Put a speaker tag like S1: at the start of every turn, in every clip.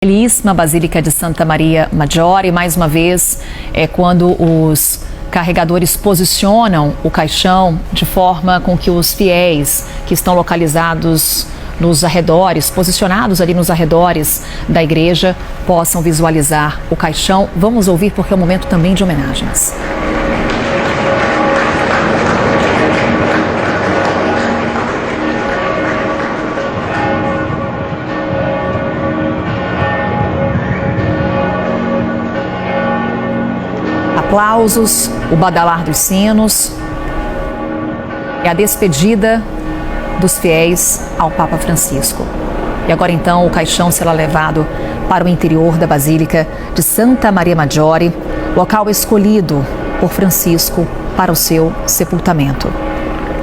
S1: Belíssima Basílica de Santa Maria Maggiore, mais uma vez, é quando os carregadores posicionam o caixão de forma com que os fiéis que estão localizados nos arredores, posicionados ali nos arredores da igreja, possam visualizar o caixão. Vamos ouvir porque é um momento também de homenagens. Aplausos, o badalar dos sinos e a despedida dos fiéis ao Papa Francisco. E agora então o caixão será levado para o interior da Basílica de Santa Maria Maggiore, local escolhido por Francisco para o seu sepultamento.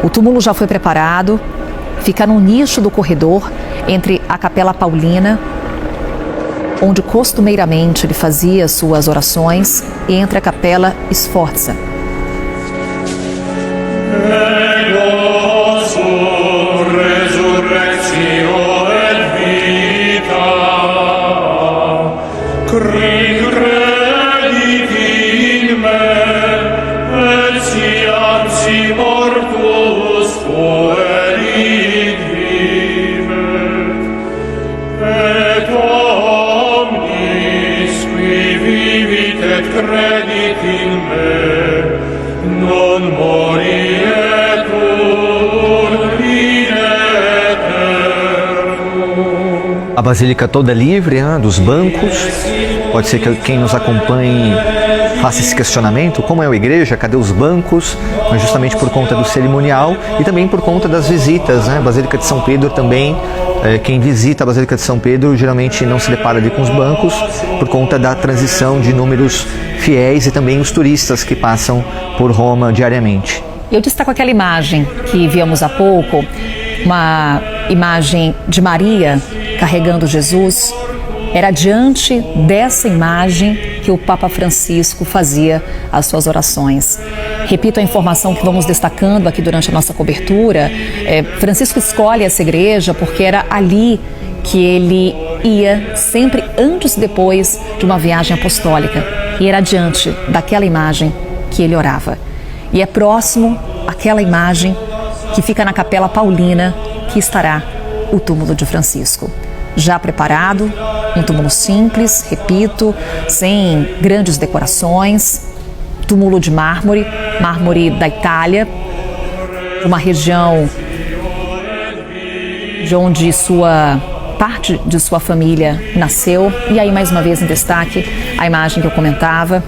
S1: O túmulo já foi preparado, fica no nicho do corredor entre a Capela Paulina, onde costumeiramente ele fazia suas orações, e entre a Capela Sforza.
S2: A Basílica toda livre, dos bancos. Pode ser que quem nos acompanhe faça esse questionamento: como é a igreja? Cadê os bancos? Mas justamente por conta do cerimonial e também por conta das visitas, A Basílica de São Pedro também, quem visita a Basílica de São Pedro geralmente não se depara ali com os bancos por conta da transição de inúmeros fiéis e também os turistas que passam por Roma diariamente.
S1: Eu destaco aquela imagem que víamos há pouco, uma imagem de Maria carregando Jesus. Era diante dessa imagem que o Papa Francisco fazia as suas orações. Repito a informação que vamos destacando aqui durante a nossa cobertura. Francisco escolhe essa igreja porque era ali que ele ia sempre antes e depois de uma viagem apostólica. E era diante daquela imagem que ele orava. E é próximo àquela imagem que fica na Capela Paulina que estará o túmulo de Francisco. Já preparado, um túmulo simples, repito, sem grandes decorações, túmulo de mármore da Itália, uma região de onde parte de sua família nasceu. E aí, mais uma vez em destaque, a imagem que eu comentava,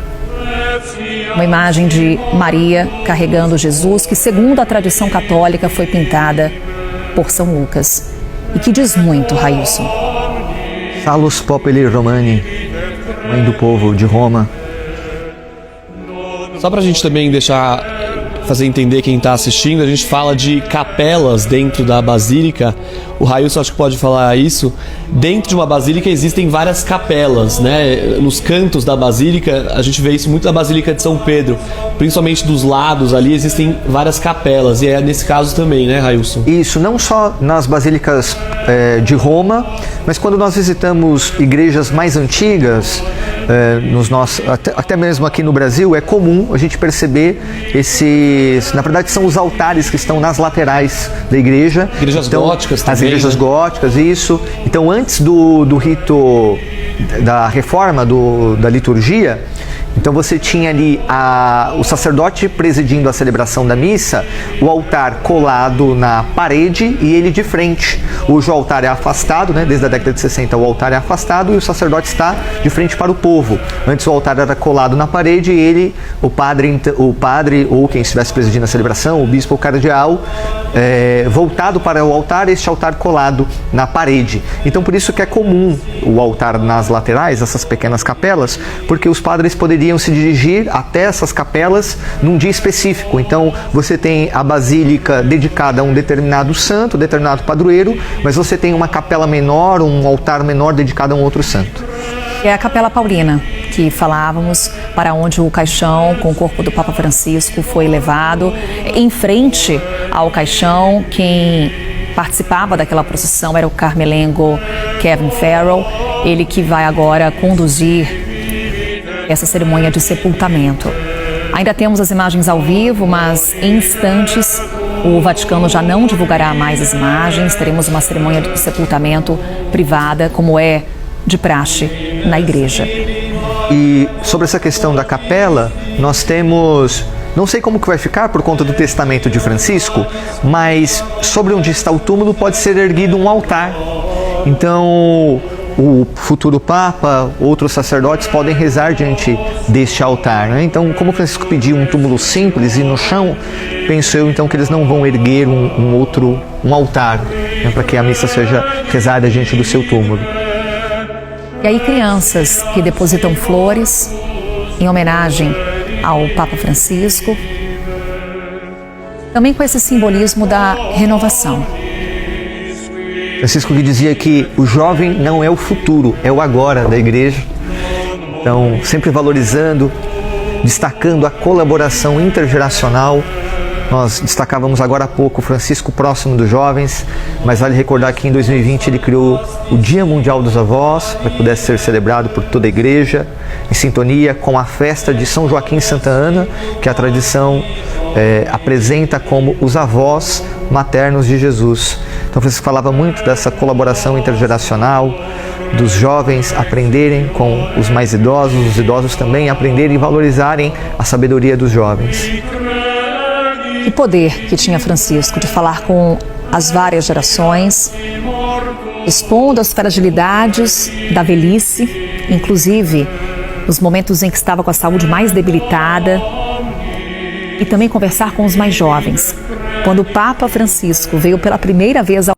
S1: uma imagem de Maria carregando Jesus, que segundo a tradição católica foi pintada por São Lucas. E que diz muito, Railson.
S2: Salus Populi Romani, mãe do povo de Roma.
S3: Só para a gente também fazer entender quem está assistindo, a gente fala de capelas dentro da Basílica. O Railson acho que pode falar isso. Dentro de uma Basílica existem várias capelas, Nos cantos da Basílica, a gente vê isso muito na Basílica de São Pedro. Principalmente dos lados ali existem várias capelas. E é nesse caso também, Railson?
S2: Isso, não só nas Basílicas de Roma, mas quando nós visitamos igrejas mais antigas, até mesmo aqui no Brasil, é comum a gente perceber na verdade são os altares que estão nas laterais da igreja.
S3: Igrejas góticas também.
S2: As igrejas góticas, isso. Então, antes do rito da reforma da liturgia, então você tinha ali o sacerdote presidindo a celebração da missa, o altar colado na parede e ele de frente. Hoje o altar é afastado, desde a década de 60 o altar é afastado e o sacerdote está de frente para o povo. Antes o altar era colado na parede e o padre ou quem estivesse presidindo a celebração, o bispo ou cardeal, voltado para o altar, este altar colado na parede. Então por isso que é comum o altar nas laterais, essas pequenas capelas, porque os padres poderiam se dirigir até essas capelas num dia específico. Então você tem a basílica dedicada a um determinado santo, determinado padroeiro, mas você tem uma capela menor, um altar menor dedicado a um outro santo.
S1: É a Capela Paulina que falávamos, para onde o caixão com o corpo do Papa Francisco foi levado. Em frente ao caixão, quem participava daquela procissão era o carmelengo Kevin Farrell, ele que vai agora conduzir essa cerimônia de sepultamento. Ainda temos as imagens ao vivo, mas em instantes o Vaticano já não divulgará mais as imagens. Teremos uma cerimônia de sepultamento privada, como é de praxe na igreja.
S2: E sobre essa questão da capela, nós temos... Não sei como que vai ficar por conta do testamento de Francisco, mas sobre onde está o túmulo pode ser erguido um altar. Então, o futuro Papa, outros sacerdotes podem rezar diante deste altar, né? Então, como Francisco pediu um túmulo simples e no chão, penso eu então que eles não vão erguer um altar, né, para que a missa seja rezada diante do seu túmulo.
S1: E aí crianças que depositam flores em homenagem ao Papa Francisco, também com esse simbolismo da renovação.
S2: Francisco que dizia que o jovem não é o futuro, é o agora da igreja. Então, sempre valorizando, destacando a colaboração intergeracional. Nós destacávamos agora há pouco o Francisco próximo dos jovens, mas vale recordar que em 2020 ele criou o Dia Mundial dos Avós, para que pudesse ser celebrado por toda a igreja, em sintonia com a festa de São Joaquim e Santa Ana, que a tradição apresenta como os avós maternos de Jesus. Então Francisco falava muito dessa colaboração intergeracional, dos jovens aprenderem com os mais idosos, os idosos também aprenderem e valorizarem a sabedoria dos jovens.
S1: Que poder que tinha Francisco de falar com as várias gerações, expondo as fragilidades da velhice, inclusive nos momentos em que estava com a saúde mais debilitada, e também conversar com os mais jovens. Quando o Papa Francisco veio pela primeira vez ao